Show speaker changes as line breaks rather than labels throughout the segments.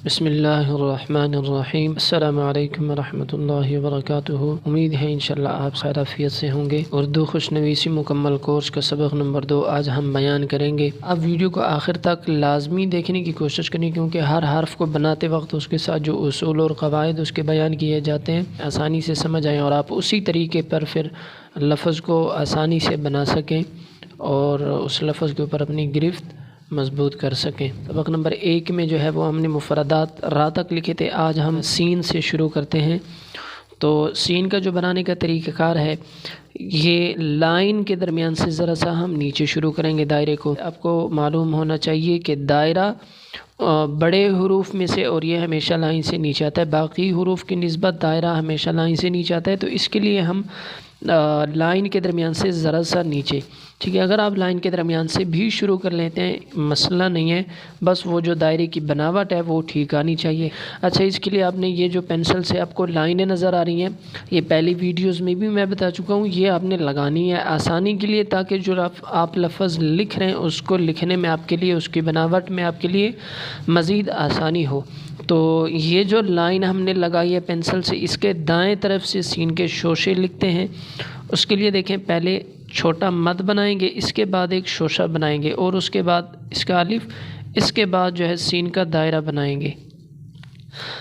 بسم اللہ الرحمن الرحیم۔ السلام علیکم ورحمۃ اللہ وبرکاتہ۔ امید ہے انشاءاللہ آپ خیر عافیت سے ہوں گے۔ اردو خوشنویسی مکمل کورس کا سبق نمبر 2 آج ہم بیان کریں گے۔ آپ ویڈیو کو آخر تک لازمی دیکھنے کی کوشش کریں، کیونکہ ہر حرف کو بناتے وقت اس کے ساتھ جو اصول اور قواعد اس کے بیان کیے جاتے ہیں آسانی سے سمجھ آئیں اور آپ اسی طریقے پر پھر لفظ کو آسانی سے بنا سکیں اور اس لفظ کے اوپر اپنی گرفت مضبوط کر سکیں۔ سبق نمبر 1 میں جو ہے وہ ہم نے مفردات را تک لکھے تھے، آج ہم سین سے شروع کرتے ہیں۔ تو سین کا جو بنانے کا طریقہ کار ہے، یہ لائن کے درمیان سے ذرا سا ہم نیچے شروع کریں گے دائرے کو۔ آپ کو معلوم ہونا چاہیے کہ دائرہ بڑے حروف میں سے اور یہ ہمیشہ لائن سے نیچے آتا ہے، باقی حروف کی نسبت دائرہ ہمیشہ لائن سے نیچے آتا ہے، تو اس کے لیے ہم لائن کے درمیان سے ذرا سا نیچے، ٹھیک ہے۔ اگر آپ لائن کے درمیان سے بھی شروع کر لیتے ہیں مسئلہ نہیں ہے، بس وہ جو دائرے کی بناوٹ ہے وہ ٹھیک آنی چاہیے۔ اچھا، اس کے لیے آپ نے یہ جو پینسل سے آپ کو لائنیں نظر آ رہی ہیں، یہ پہلی ویڈیوز میں بھی میں بتا چکا ہوں، یہ آپ نے لگانی ہے آسانی کے لیے، تاکہ جو آپ لفظ لکھ رہے ہیں اس کو لکھنے میں آپ کے لیے، اس کی بناوٹ میں آپ کے لیے مزید آسانی ہو۔ تو یہ جو لائن ہم نے لگائی ہے پینسل سے، اس کے دائیں طرف سے سین کے شوشے لکھتے ہیں۔ اس کے لیے دیکھیں، پہلے چھوٹا مد بنائیں گے، اس کے بعد ایک شوشہ بنائیں گے اور اس کے بعد اس کا الف، اس کے بعد جو ہے سین کا دائرہ بنائیں گے۔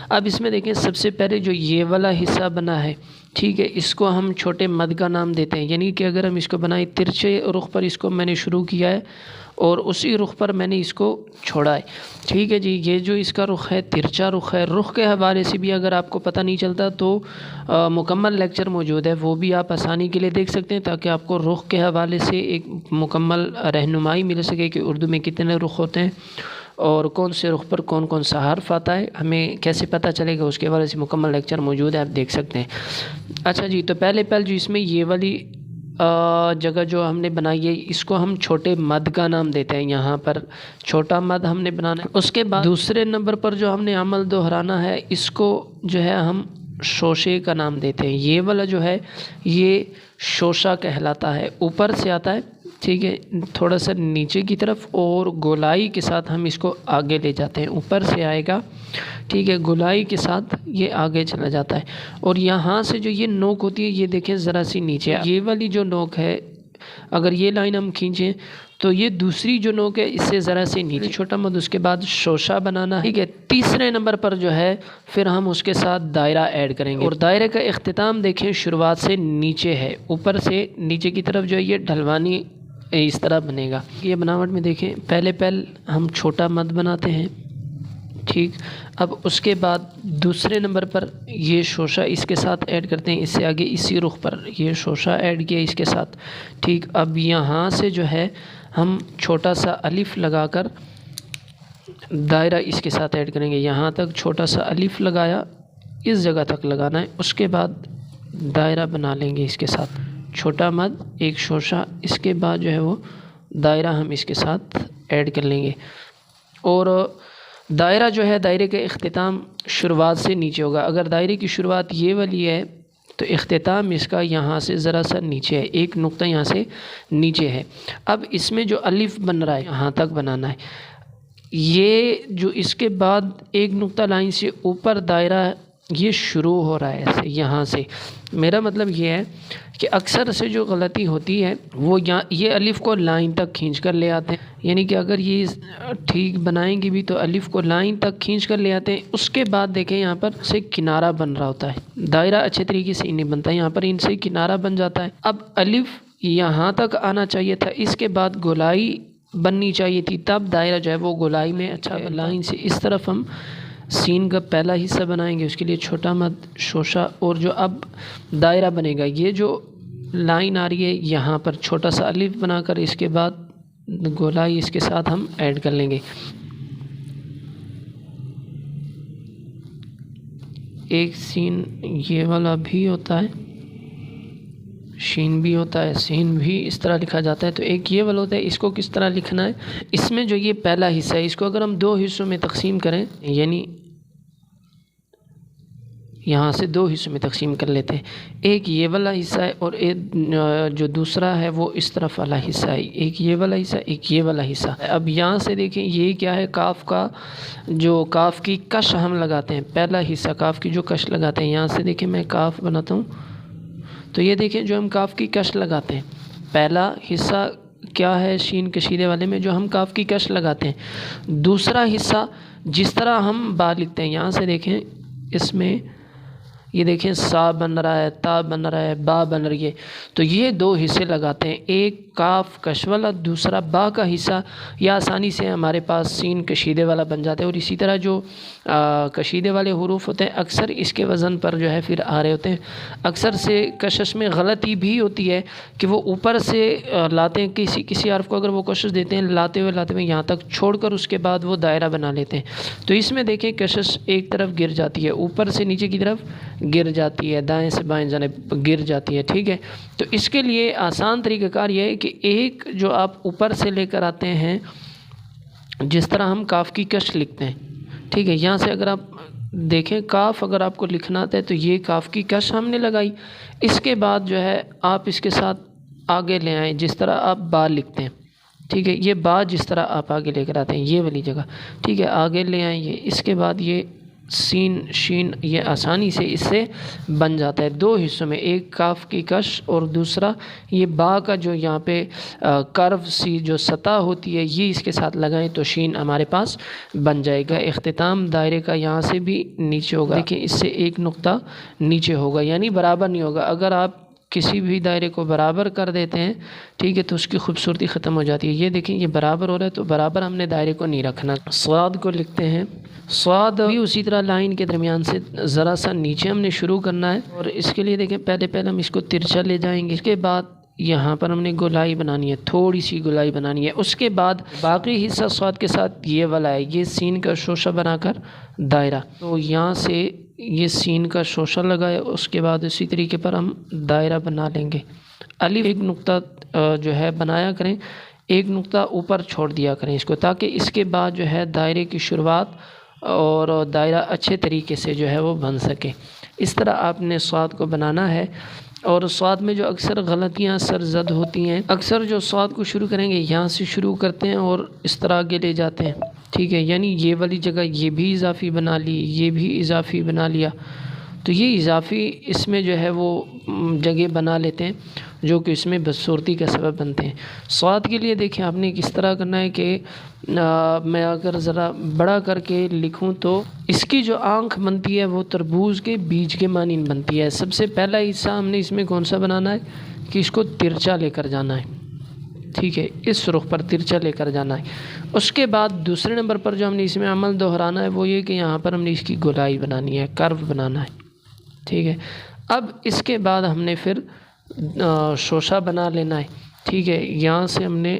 اب اس میں دیکھیں، سب سے پہلے جو یہ والا حصہ بنا ہے، ٹھیک ہے، اس کو ہم چھوٹے مد کا نام دیتے ہیں، یعنی کہ اگر ہم اس کو بنائیں ترچھے رخ پر، اس کو میں نے شروع کیا ہے اور اسی رخ پر میں نے اس کو چھوڑا ہے، ٹھیک ہے جی۔ یہ جو اس کا رخ ہے ترچھا رخ ہے۔ رخ کے حوالے سے بھی اگر آپ کو پتہ نہیں چلتا تو مکمل لیکچر موجود ہے، وہ بھی آپ آسانی کے لیے دیکھ سکتے ہیں، تاکہ آپ کو رخ کے حوالے سے ایک مکمل رہنمائی مل سکے کہ اردو میں کتنے رخ ہوتے ہیں اور کون سے رخ پر کون کون سا حرف آتا ہے، ہمیں کیسے پتہ چلے گا، اس کے حوالے سے مکمل لیکچر موجود ہے، آپ دیکھ سکتے ہیں۔ اچھا جی، تو پہلے جو اس میں یہ والی جگہ جو ہم نے بنائی ہے، اس کو ہم چھوٹے مد کا نام دیتے ہیں، یہاں پر چھوٹا مد ہم نے بنانا ہے۔ اس کے بعد دوسرے نمبر پر جو ہم نے عمل دہرانا ہے، اس کو جو ہے ہم شوشے کا نام دیتے ہیں۔ یہ والا جو ہے یہ شوشہ کہلاتا ہے، اوپر سے آتا ہے، ٹھیک ہے، تھوڑا سا نیچے کی طرف اور گولائی کے ساتھ ہم اس کو آگے لے جاتے ہیں، اوپر سے آئے گا، ٹھیک ہے، گولائی کے ساتھ یہ آگے چلا جاتا ہے۔ اور یہاں سے جو یہ نوک ہوتی ہے، یہ دیکھیں ذرا سی نیچے، یہ والی جو نوک ہے، اگر یہ لائن ہم کھینچیں تو یہ دوسری جو نوک ہے اس سے ذرا سے نیچے چھوٹا مد، اس کے بعد شوشہ بنانا ہے، ٹھیک ہے۔ تیسرے نمبر پر جو ہے پھر ہم اس کے ساتھ دائرہ ایڈ کریں گے، اور دائرے کا اختتام دیکھیں شروعات سے نیچے ہے، اوپر سے نیچے کی طرف جو ہے یہ ڈھلوانی اس طرح بنے گا۔ یہ بناوٹ میں دیکھیں، پہلے ہم چھوٹا مد بناتے ہیں، ٹھیک، اب اس کے بعد دوسرے نمبر پر یہ شوشہ اس کے ساتھ ایڈ کرتے ہیں، اس سے آگے اسی رخ پر یہ شوشہ ایڈ کیا اس کے ساتھ، ٹھیک۔ اب یہاں سے جو ہے ہم چھوٹا سا الف لگا کر دائرہ اس کے ساتھ ایڈ کریں گے، یہاں تک چھوٹا سا الف لگایا، اس جگہ تک لگانا ہے، اس کے بعد دائرہ بنا لیں گے اس کے ساتھ، چھوٹا مد ایک شوشہ، اس کے بعد جو ہے وہ دائرہ ہم اس کے ساتھ ایڈ کر لیں گے۔ اور دائرہ جو ہے، دائرے کا اختتام شروعات سے نیچے ہوگا، اگر دائرے کی شروعات یہ والی ہے تو اختتام اس کا یہاں سے ذرا سا نیچے ہے، ایک نقطہ یہاں سے نیچے ہے۔ اب اس میں جو الف بن رہا ہے یہاں تک بنانا ہے، یہ جو اس کے بعد ایک نقطہ لائن سے اوپر دائرہ یہ شروع ہو رہا ہے ایسے یہاں سے، میرا مطلب یہ ہے کہ اکثر سے جو غلطی ہوتی ہے وہ یہ الف کو لائن تک کھینچ کر لے آتے ہیں، یعنی کہ اگر یہ ٹھیک بنائیں گے بھی تو الف کو لائن تک کھینچ کر لے آتے ہیں، اس کے بعد دیکھیں یہاں پر سے کنارہ بن رہا ہوتا ہے، دائرہ اچھے طریقے سے نہیں بنتا، یہاں پر ان سے کنارہ بن جاتا ہے۔ اب الف یہاں تک آنا چاہیے تھا، اس کے بعد گولائی بننی چاہیے تھی، تب دائرہ جو ہے وہ گولائی میں اچھا لائن سے اس طرف ہم سین کا پہلا حصہ بنائیں گے، اس کے لیے چھوٹا مد شوشہ، اور جو اب دائرہ بنے گا، یہ جو لائن آ رہی ہے یہاں پر چھوٹا سا الف بنا کر اس کے بعد گولائی اس کے ساتھ ہم ایڈ کر لیں گے۔ ایک سین یہ والا بھی ہوتا ہے، شین بھی ہوتا ہے، سین بھی اس طرح لکھا جاتا ہے، تو ایک یہ والا ہوتا ہے، اس کو کس طرح لکھنا ہے، اس میں جو یہ پہلا حصہ ہے اس کو اگر ہم 2 حصوں میں تقسیم کریں، یعنی یہاں سے دو حصوں میں تقسیم کر لیتے ہیں، ایک یہ والا حصہ ہے اور ایک جو دوسرا ہے وہ اس طرف والا حصہ ہے، ایک یہ والا حصہ ایک یہ والا حصہ۔ اب یہاں سے دیکھیں یہ کیا ہے، کاف کا جو کاف کی کش ہم لگاتے ہیں، پہلا حصہ کاف کی جو کش لگاتے ہیں، یہاں سے دیکھیں میں کاف بناتا ہوں تو یہ دیکھیں جو ہم کاف کی کش لگاتے ہیں، پہلا حصہ کیا ہے شین کشیدے والے میں جو ہم کاف کی کش لگاتے ہیں، دوسرا حصہ جس طرح ہم با لکھتے ہیں، یہاں سے دیکھیں اس میں یہ دیکھیں سا بن رہا ہے، تا بن رہا ہے، با بن رہی ہے، تو یہ دو حصے لگاتے ہیں، ایک کاف کش والا، دوسرا با کا حصہ، یا آسانی سے ہمارے پاس سین کشیدے والا بن جاتا ہے۔ اور اسی طرح جو کشیدے والے حروف ہوتے ہیں اکثر اس کے وزن پر جو ہے پھر آ رہے ہوتے ہیں، اکثر سے کشش میں غلطی بھی ہوتی ہے کہ وہ اوپر سے لاتے ہیں، کسی حرف کو اگر وہ کشش دیتے ہیں لاتے ہوئے یہاں تک چھوڑ کر اس کے بعد وہ دائرہ بنا لیتے ہیں، تو اس میں دیکھیں کشش ایک طرف گر جاتی ہے، اوپر سے نیچے کی طرف گر جاتی ہے، دائیں سے بائیں جانب گر جاتی ہے، ٹھیک ہے۔ تو اس کے لیے آسان طریقہ کار یہ ہے کہ ایک جو آپ اوپر سے لے کر آتے ہیں، جس طرح ہم کاف کی کش لکھتے ہیں، ٹھیک ہے، یہاں سے اگر آپ دیکھیں کاف اگر آپ کو لکھنا آتا ہے تو یہ کاف کی کش ہم نے لگائی، اس کے بعد جو ہے آپ اس کے ساتھ آگے لے آئیں جس طرح آپ با لکھتے ہیں، ٹھیک ہے، یہ با جس طرح آپ آگے لے کر آتے ہیں یہ والی جگہ، ٹھیک ہے، آگے لے آئیں یہ، اس کے بعد یہ سین شین یہ آسانی سے اس سے بن جاتا ہے دو حصوں میں، ایک کاف کی کش اور دوسرا یہ با کا جو یہاں پہ کرو سی جو سطح ہوتی ہے یہ اس کے ساتھ لگائیں تو شین ہمارے پاس بن جائے گا۔ اختتام دائرے کا یہاں سے بھی نیچے ہوگا، دیکھیں اس سے ایک نقطہ نیچے ہوگا، یعنی برابر نہیں ہوگا، اگر آپ کسی بھی دائرے کو برابر کر دیتے ہیں، ٹھیک ہے، تو اس کی خوبصورتی ختم ہو جاتی ہے۔ یہ دیکھیں یہ برابر ہو رہا ہے تو برابر ہم نے دائرے کو نہیں رکھنا۔ صاد کو لکھتے ہیں، صاد بھی اسی طرح لائن کے درمیان سے ذرا سا نیچے ہم نے شروع کرنا ہے، اور اس کے لیے دیکھیں پہلے ہم اس کو ترچھا لے جائیں گے، اس کے بعد یہاں پر ہم نے گولائی بنانی ہے، تھوڑی سی گولائی بنانی ہے، اس کے بعد باقی حصہ صاد کے ساتھ یہ والا ہے، یہ سین کا شوشہ بنا کر دائرہ، تو یہاں سے یہ سین کا شوشہ لگایا، اس کے بعد اسی طریقے پر ہم دائرہ بنا لیں گے۔ الف ایک نقطہ جو ہے بنایا کریں، ایک نقطہ اوپر چھوڑ دیا کریں اس کو، تاکہ اس کے بعد جو ہے دائرے کی شروعات اور دائرہ اچھے طریقے سے جو ہے وہ بن سکے۔ اس طرح آپ نے صاد کو بنانا ہے، اور صاد میں جو اکثر غلطیاں سرزد ہوتی ہیں، اکثر جو صاد کو شروع کریں گے یہاں سے شروع کرتے ہیں اور اس طرح آگے لے جاتے ہیں، ٹھیک ہے، یعنی یہ والی جگہ یہ بھی اضافی بنا لی، یہ بھی اضافی بنا لیا، تو یہ اضافی اس میں جو ہے وہ جگہ بنا لیتے ہیں جو کہ اس میں بدصورتی کا سبب بنتے ہیں۔ صاد کے لیے دیکھیں آپ نے کس طرح کرنا ہے کہ میں اگر ذرا بڑا کر کے لکھوں تو اس کی جو آنکھ بنتی ہے وہ تربوز کے بیج کے مانند بنتی ہے۔ سب سے پہلا حصہ ہم نے اس میں کون سا بنانا ہے کہ اس کو ترچھا لے کر جانا ہے، ٹھیک ہے، اس رخ پر ترچھا لے کر جانا ہے۔ اس کے بعد دوسرے نمبر پر جو ہم نے اس میں عمل دہرانا ہے وہ یہ کہ یہاں پر ہم نے اس کی گولائی بنانی ہے، کرو بنانا ہے، ٹھیک ہے۔ اب اس کے بعد ہم نے پھر شوشہ بنا لینا ہے، ٹھیک ہے، یہاں سے ہم نے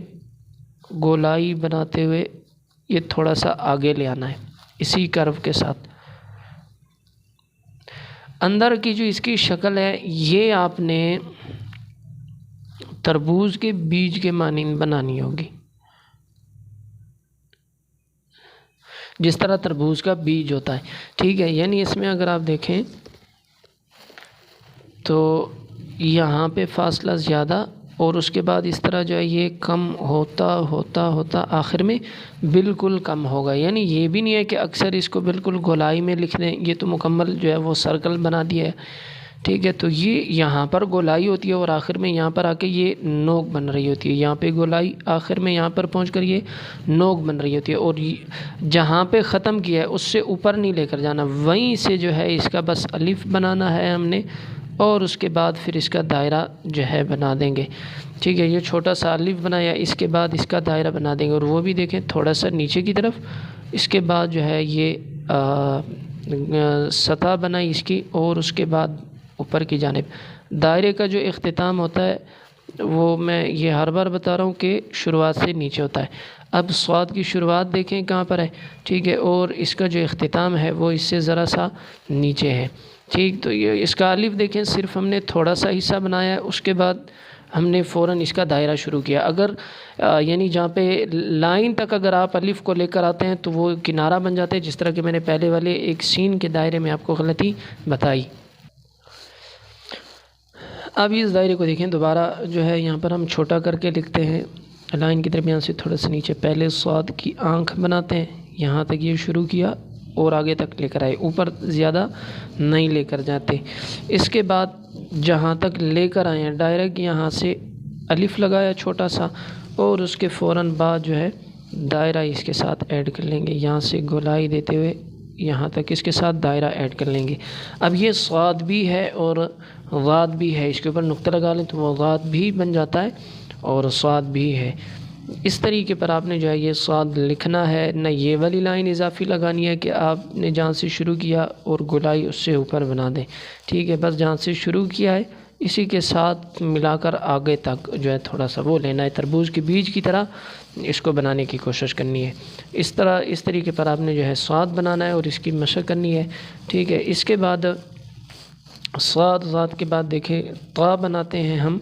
گولائی بناتے ہوئے یہ تھوڑا سا آگے لے آنا ہے اسی کرو کے ساتھ۔ اندر کی جو اس کی شکل ہے یہ آپ نے تربوز کے بیج کے مانند بنانی ہوگی، جس طرح تربوز کا بیج ہوتا ہے، ٹھیک ہے، یعنی اس میں اگر آپ دیکھیں تو یہاں پہ فاصلہ زیادہ اور اس کے بعد اس طرح جو ہے یہ کم ہوتا ہوتا ہوتا آخر میں بالکل کم ہوگا، یعنی یہ بھی نہیں ہے کہ اکثر اس کو بالکل گولائی میں لکھ دیں، یہ تو مکمل جو ہے وہ سرکل بنا دیا ہے، ٹھیک ہے، تو یہ یہاں پر گولائی ہوتی ہے اور آخر میں یہاں پر آ کے یہ نوک بن رہی ہوتی ہے، یہاں پہ گولائی آخر میں یہاں پر پہنچ کر یہ نوک بن رہی ہوتی ہے، اور جہاں پہ ختم کیا ہے اس سے اوپر نہیں لے کر جانا، وہیں سے جو ہے اس کا بس الف بنانا ہے ہم نے، اور اس کے بعد پھر اس کا دائرہ جو ہے بنا دیں گے، ٹھیک ہے، یہ چھوٹا سا الف بنایا، اس کے بعد اس کا دائرہ بنا دیں گے، اور وہ بھی دیکھیں تھوڑا سا نیچے کی طرف، اس کے بعد جو ہے یہ سطح بنائی اس کی، اور اس کے بعد اوپر کی جانب دائرے کا جو اختتام ہوتا ہے وہ میں یہ ہر بار بتا رہا ہوں کہ شروعات سے نیچے ہوتا ہے۔ اب صاد کی شروعات دیکھیں کہاں پر ہے، ٹھیک ہے، اور اس کا جو اختتام ہے وہ اس سے ذرا سا نیچے ہے، ٹھیک، تو یہ اس کا الف دیکھیں صرف ہم نے تھوڑا سا حصہ بنایا ہے، اس کے بعد ہم نے فوراً اس کا دائرہ شروع کیا۔ اگر یعنی جہاں پہ لائن تک اگر آپ الف کو لے کر آتے ہیں تو وہ کنارہ بن جاتے ہیں، جس طرح کہ میں نے پہلے والے ایک سین کے دائرے میں آپ کو غلطی بتائی۔ اب اس دائرے کو دیکھیں، دوبارہ جو ہے یہاں پر ہم چھوٹا کر کے لکھتے ہیں، لائن کے درمیان سے تھوڑا سا نیچے، پہلے صاد کی آنکھ بناتے ہیں، یہاں تک یہ شروع کیا اور آگے تک لے کر آئے، اوپر زیادہ نہیں لے کر جاتے۔ اس کے بعد جہاں تک لے کر آئے ہیں ڈائریکٹ یہاں سے الف لگایا چھوٹا سا، اور اس کے فوراً بعد جو ہے دائرہ اس کے ساتھ ایڈ کر لیں گے، یہاں سے گولائی دیتے ہوئے یہاں تک اس کے ساتھ دائرہ ایڈ کر لیں گے۔ اب یہ صاد بھی ہے اور ضاد بھی ہے، اس کے اوپر نقطہ لگا لیں تو وہ ضاد بھی بن جاتا ہے اور صاد بھی ہے۔ اس طریقے پر آپ نے جو ہے یہ صاد لکھنا ہے، نہ یہ والی لائن اضافی لگانی ہے کہ آپ نے جہاں سے شروع کیا اور گولائی اس سے اوپر بنا دیں، ٹھیک ہے، بس جہاں سے شروع کیا ہے اسی کے ساتھ ملا کر آگے تک جو ہے تھوڑا سا وہ لینا ہے، تربوز کے بیج کی طرح اس کو بنانے کی کوشش کرنی ہے۔ اس طریقے پر آپ نے جو ہے صاد بنانا ہے اور اس کی مشق کرنی ہے، ٹھیک ہے۔ اس کے بعد صاد ذات کے بعد دیکھیں طا بناتے ہیں ہم،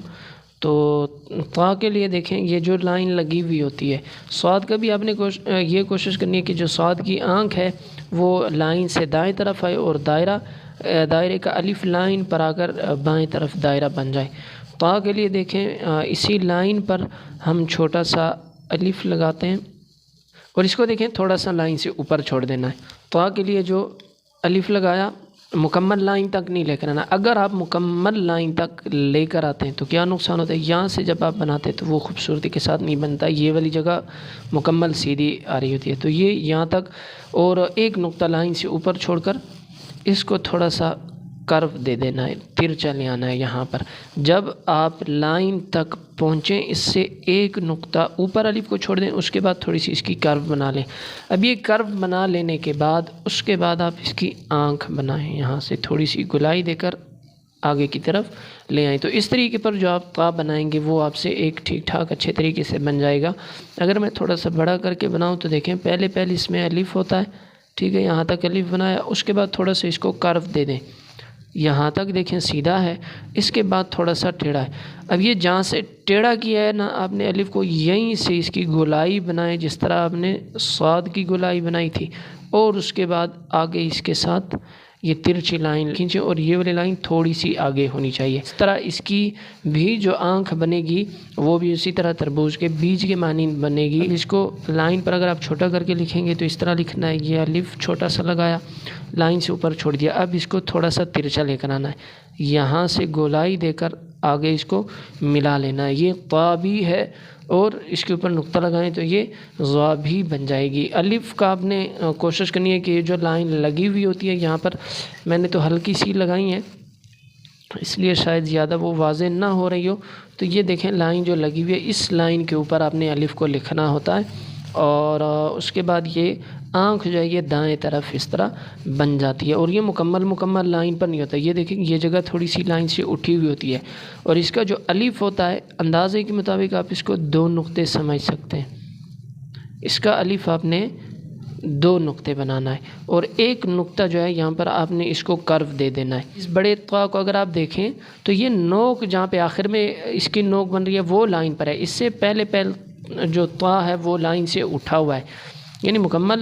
تو طا کے لیے دیکھیں یہ جو لائن لگی ہوئی ہوتی ہے، صاد کا بھی آپ نے یہ کوشش کرنی ہے کہ جو صاد کی آنکھ ہے وہ لائن سے دائیں طرف آئے اور دائرے کا الف لائن پر آ کر بائیں طرف دائرہ بن جائے۔ طا کے لیے دیکھیں اسی لائن پر ہم چھوٹا سا الف لگاتے ہیں اور اس کو دیکھیں تھوڑا سا لائن سے اوپر چھوڑ دینا ہے۔ طا کے لیے جو الف لگایا مکمل لائن تک نہیں لے کر آنا۔ اگر آپ مکمل لائن تک لے کر آتے ہیں تو کیا نقصان ہوتا ہے، یہاں سے جب آپ بناتے ہیں تو وہ خوبصورتی کے ساتھ نہیں بنتا، یہ والی جگہ مکمل سیدھی آ رہی ہوتی ہے، تو یہ یہاں تک اور ایک نقطہ لائن سے اوپر چھوڑ کر اس کو تھوڑا سا کرو دے دینا ہے، ترچا لے آنا ہے یہاں پر۔ جب آپ لائن تک پہنچیں اس سے ایک نقطہ اوپر الف کو چھوڑ دیں، اس کے بعد تھوڑی سی اس کی کرو بنا لیں۔ اب یہ کرو بنا لینے کے بعد اس کے بعد آپ اس کی آنکھ بنائیں، یہاں سے تھوڑی سی گولائی دے کر آگے کی طرف لے آئیں۔ تو اس طریقے پر جو آپ طا بنائیں گے وہ آپ سے ایک ٹھیک ٹھاک اچھے طریقے سے بن جائے گا۔ اگر میں تھوڑا سا بڑا کر کے بناؤں تو دیکھیں پہلے اس میں الف ہوتا ہے، ٹھیک ہے، یہاں تک الف بنایا، اس کے بعد تھوڑا سا اس کو کرو دے دیں، یہاں تک دیکھیں سیدھا ہے، اس کے بعد تھوڑا سا ٹیڑھا ہے۔ اب یہ جہاں سے ٹیڑھا کیا ہے نا آپ نے الف کو، یہیں سے اس کی گولائی بنائیں جس طرح آپ نے صاد کی گولائی بنائی تھی، اور اس کے بعد آگے اس کے ساتھ یہ ترچھی لائن کھینچیں اور یہ والی لائن تھوڑی سی آگے ہونی چاہیے۔ اس طرح اس کی بھی جو آنکھ بنے گی وہ بھی اسی طرح تربوز کے بیج کے مانند بنے گی۔ اس کو لائن پر اگر آپ چھوٹا کر کے لکھیں گے تو اس طرح لکھنا ہے، یہ الف چھوٹا سا لگایا، لائن سے اوپر چھوڑ دیا، اب اس کو تھوڑا سا ترچا لے کر آنا ہے، یہاں سے گولائی دے کر آگے اس کو ملا لینا ہے۔ یہ طا بھی ہے اور اس کے اوپر نقطہ لگائیں تو یہ ضا بھی بن جائے گی۔ الف کا آپ نے کوشش کرنی ہے کہ یہ جو لائن لگی ہوئی ہوتی ہے، یہاں پر میں نے تو ہلکی سی لگائی ہیں اس لیے شاید زیادہ وہ واضح نہ ہو رہی ہو، تو یہ دیکھیں لائن جو لگی ہوئی ہے اس لائن کے اوپر آپ نے الف کو لکھنا ہوتا ہے، اور اس کے بعد یہ آنکھ جو ہے یہ دائیں طرف اس طرح بن جاتی ہے، اور یہ مکمل لائن پر نہیں ہوتا۔ یہ دیکھیں یہ جگہ تھوڑی سی لائن سے اٹھی ہوئی ہوتی ہے، اور اس کا جو الف ہوتا ہے اندازے کے مطابق آپ اس کو 2 نقطے سمجھ سکتے ہیں۔ اس کا الف آپ نے 2 نقطے بنانا ہے، اور ایک نقطہ جو ہے یہاں پر آپ نے اس کو کرو دے دینا ہے۔ اس بڑے طا کو اگر آپ دیکھیں تو یہ نوک جہاں پہ آخر میں اس کی نوک بن رہی ہے وہ لائن پر ہے، اس سے پہلے جو طا ہے وہ لائن سے اٹھا ہوا ہے، یعنی مکمل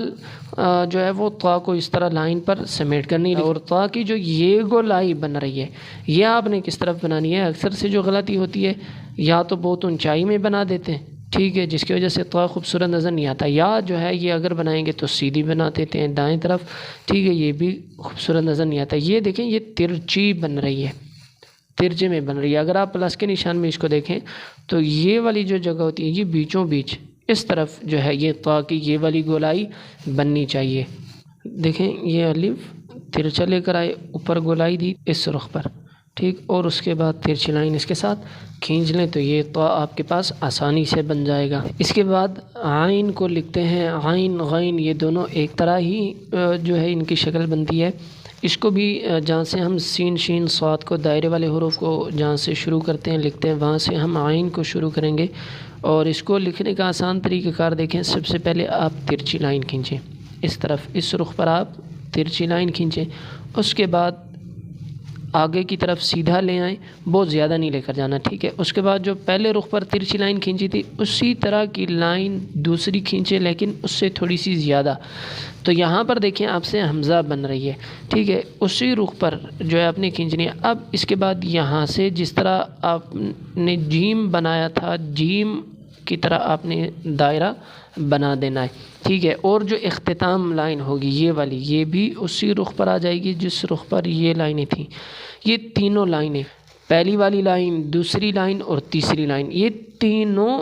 جو ہے وہ طا کو اس طرح لائن پر سمیٹ کرنی ہے۔ اور طا کی جو یہ گولائی بن رہی ہے یہ آپ نے کس طرف بنانی ہے، اکثر سے جو غلطی ہوتی ہے یا تو بہت اونچائی میں بنا دیتے ہیں، ٹھیک ہے، جس کی وجہ سے طا خوبصورت نظر نہیں آتا، یا جو ہے یہ اگر بنائیں گے تو سیدھی بنا دیتے ہیں دائیں طرف، ٹھیک ہے، یہ بھی خوبصورت نظر نہیں آتا۔ یہ دیکھیں یہ ترچی بن رہی ہے، ترچے میں بن رہی ہے۔ اگر آپ پلس کے نشان میں اس کو دیکھیں تو یہ والی جو جگہ ہوتی ہے یہ بیچوں بیچ اس طرف جو ہے یہ طا کی یہ والی گولائی بننی چاہیے۔ دیکھیں یہ الف ترچا لے کر آئے، اوپر گولائی دی اس رخ پر، ٹھیک، اور اس کے بعد ترچھی لائن اس کے ساتھ کھینچ لیں تو یہ طا آپ کے پاس آسانی سے بن جائے گا۔ اس کے بعد عین کو لکھتے ہیں، عین غین یہ دونوں ایک طرح ہی جو ہے ان کی شکل بنتی ہے۔ اس کو بھی جہاں سے ہم سین شین صاد کو دائرے والے حروف کو جہاں سے شروع کرتے ہیں لکھتے ہیں وہاں سے ہم عین کو شروع کریں گے، اور اس کو لکھنے کا آسان طریقہ کار دیکھیں، سب سے پہلے آپ ترچھی لائن کھینچیں، اس طرف اس رخ پر آپ ترچھی لائن کھینچیں، اس کے بعد آگے کی طرف سیدھا لے آئیں، بہت زیادہ نہیں لے کر جانا، ٹھیک ہے۔ اس کے بعد جو پہلے رخ پر ترچھی لائن کھینچی تھی اسی طرح کی لائن دوسری کھینچے، لیکن اس سے تھوڑی سی زیادہ۔ تو یہاں پر دیکھیں آپ سے حمزہ بن رہی ہے، ٹھیک ہے، اسی رخ پر جو ہے آپ نے کھینچنی ہے۔ اب اس کے بعد یہاں سے جس طرح آپ نے جیم بنایا تھا، جیم کی طرح آپ نے دائرہ بنا دینا ہے، ٹھیک ہے۔ اور جو اختتام لائن ہوگی یہ والی، یہ بھی اسی رخ پر آ جائے گی جس رخ پر یہ لائنیں تھیں۔ یہ تینوں لائنیں، پہلی والی لائن، دوسری لائن اور تیسری لائن، یہ تینوں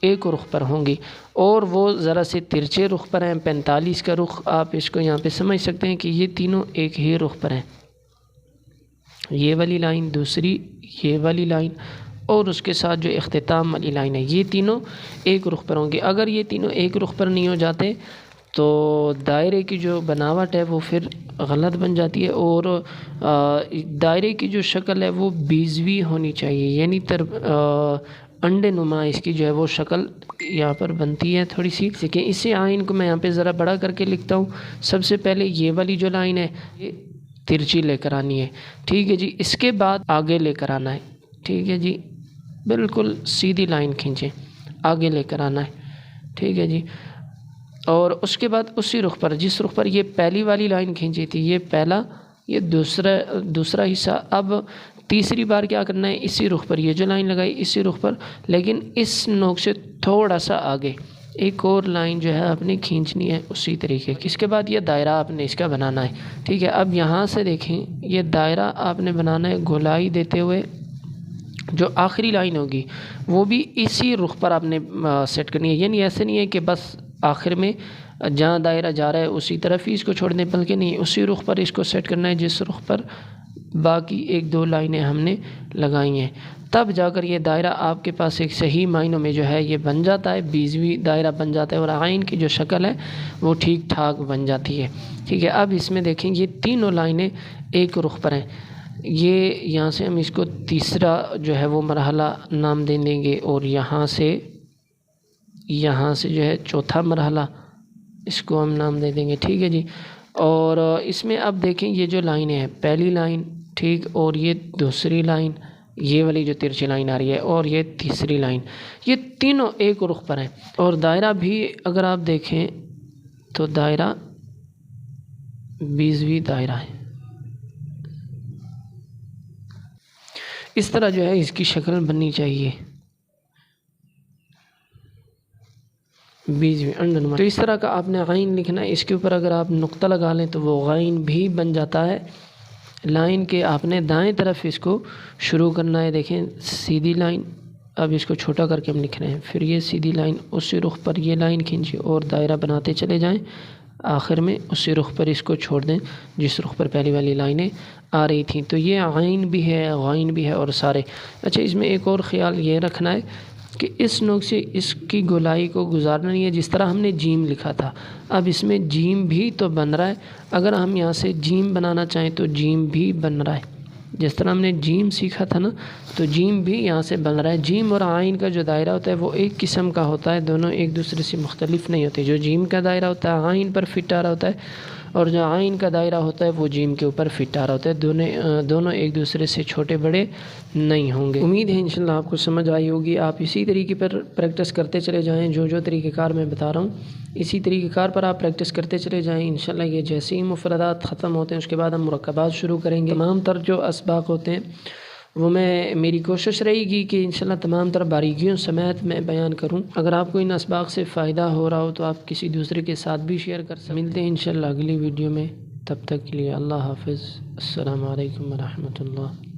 ایک رخ پر ہوں گی، اور وہ ذرا سے ترچے رخ پر ہیں۔ 45 کا رخ آپ اس کو یہاں پہ سمجھ سکتے ہیں کہ یہ تینوں ایک ہی رخ پر ہیں، یہ والی لائن، دوسری یہ والی لائن اور اس کے ساتھ جو اختتام والی لائن ہے، یہ تینوں ایک رخ پر ہوں گے۔ اگر یہ تینوں ایک رخ پر نہیں ہو جاتے تو دائرے کی جو بناوٹ ہے وہ پھر غلط بن جاتی ہے، اور دائرے کی جو شکل ہے وہ بیضوی ہونی چاہیے، یعنی انڈے نما اس کی جو ہے وہ شکل یہاں پر بنتی ہے تھوڑی سی۔ دیکھیں اسی آئین کو میں یہاں پہ ذرا بڑا کر کے لکھتا ہوں۔ سب سے پہلے یہ والی جو لائن ہے یہ ترچی لے کر آنی ہے، ٹھیک ہے جی۔ اس کے بعد آگے لے کر آنا ہے، ٹھیک ہے جی، بالکل سیدھی لائن کھینچیں، آگے لے کر آنا ہے، ٹھیک ہے جی۔ اور اس کے بعد اسی رخ پر، جس رخ پر یہ پہلی والی لائن کھینچی تھی، یہ پہلا، یہ دوسرا حصہ۔ اب تیسری بار کیا کرنا ہے، اسی رخ پر یہ جو لائن لگائی اسی رخ پر، لیکن اس نوک سے تھوڑا سا آگے ایک اور لائن جو ہے آپ نے کھینچنی ہے اسی طریقے کی۔ اس کے بعد یہ دائرہ آپ نے اس کا بنانا ہے، ٹھیک ہے۔ اب یہاں سے دیکھیں یہ دائرہ آپ نے بنانا ہے گولائی دیتے ہوئے، جو آخری لائن ہوگی وہ بھی اسی رخ پر آپ نے سیٹ کرنی ہے، یعنی ایسے نہیں ہے کہ بس آخر میں جہاں دائرہ جا رہا ہے اسی طرف ہی اس کو چھوڑ دیں، بلکہ نہیں، اسی رخ پر اس کو سیٹ کرنا ہے جس رخ پر باقی ایک دو لائنیں ہم نے لگائی ہیں۔ تب جا کر یہ دائرہ آپ کے پاس ایک صحیح معنوں میں جو ہے یہ بن جاتا ہے، بیضوی دائرہ بن جاتا ہے، اور آئین کی جو شکل ہے وہ ٹھیک ٹھاک بن جاتی ہے، ٹھیک ہے۔ اب اس میں دیکھیں یہ تینوں لائنیں ایک رخ پر ہیں، یہ یہاں سے ہم اس کو تیسرا جو ہے وہ مرحلہ نام دیں گے، اور یہاں سے جو ہے چوتھا مرحلہ اس کو ہم نام دے دیں گے، ٹھیک ہے جی۔ اور اس میں اب دیکھیں یہ جو لائنیں ہیں، پہلی لائن، ٹھیک، اور یہ دوسری لائن، یہ والی جو ترچھی لائن آ رہی ہے، اور یہ تیسری لائن، یہ تینوں ایک رخ پر ہیں۔ اور دائرہ بھی اگر آپ دیکھیں تو دائرہ بیضوی دائرہ ہے، اس طرح جو ہے اس کی شکل بننی چاہیے، بیضوی انڈنما۔ تو اس طرح کا آپ نے غین لکھنا ہے، اس کے اوپر اگر آپ نقطہ لگا لیں تو وہ غین بھی بن جاتا ہے۔ لائن کے آپ نے دائیں طرف اس کو شروع کرنا ہے، دیکھیں سیدھی لائن، اب اس کو چھوٹا کر کے ہم لکھ رہے ہیں، پھر یہ سیدھی لائن، اسی رخ پر یہ لائن کھینچیں اور دائرہ بناتے چلے جائیں، آخر میں اسی رخ پر اس کو چھوڑ دیں جس رخ پر پہلی والی لائنیں آ رہی تھیں۔ تو یہ عین بھی ہے، غین بھی ہے اور سارے۔ اچھا، اس میں ایک اور خیال یہ رکھنا ہے کہ اس نوک سے اس کی گولائی کو گزارنا نہیں ہے، جس طرح ہم نے جیم لکھا تھا، اب اس میں جیم بھی تو بن رہا ہے، اگر ہم یہاں سے جیم بنانا چاہیں تو جیم بھی بن رہا ہے، جس طرح ہم نے جیم سیکھا تھا نا، تو جیم بھی یہاں سے بن رہا ہے۔ جیم اور عین کا جو دائرہ ہوتا ہے وہ ایک قسم کا ہوتا ہے، دونوں ایک دوسرے سے مختلف نہیں ہوتے۔ جو جیم کا دائرہ ہوتا ہے عین پر فٹ آ رہا ہوتا ہے، اور جو عین کا دائرہ ہوتا ہے وہ جیم کے اوپر فٹ آ رہا ہوتا ہے، دونوں ایک دوسرے سے چھوٹے بڑے نہیں ہوں گے۔ امید ہے انشاءاللہ آپ کو سمجھ آئی ہوگی۔ آپ اسی طریقے پر پریکٹس کرتے چلے جائیں، جو طریقہ کار میں بتا رہا ہوں اسی طریقہ کار پر آپ پریکٹس کرتے چلے جائیں، انشاءاللہ یہ جیسے ہی مفردات ختم ہوتے ہیں اس کے بعد ہم مرکبات شروع کریں گے۔ تمام تر جو اسباق ہوتے ہیں وہ میری کوشش رہے گی کہ انشاءاللہ تمام تر باریکیوں سمیت میں بیان کروں۔ اگر آپ کو ان اسباق سے فائدہ ہو رہا ہو تو آپ کسی دوسرے کے ساتھ بھی شیئر کر سکتے ہیں۔ ملتے ہیں انشاءاللہ اگلی ویڈیو میں، تب تک کے لیے اللہ حافظ، السلام علیکم ورحمۃ اللہ۔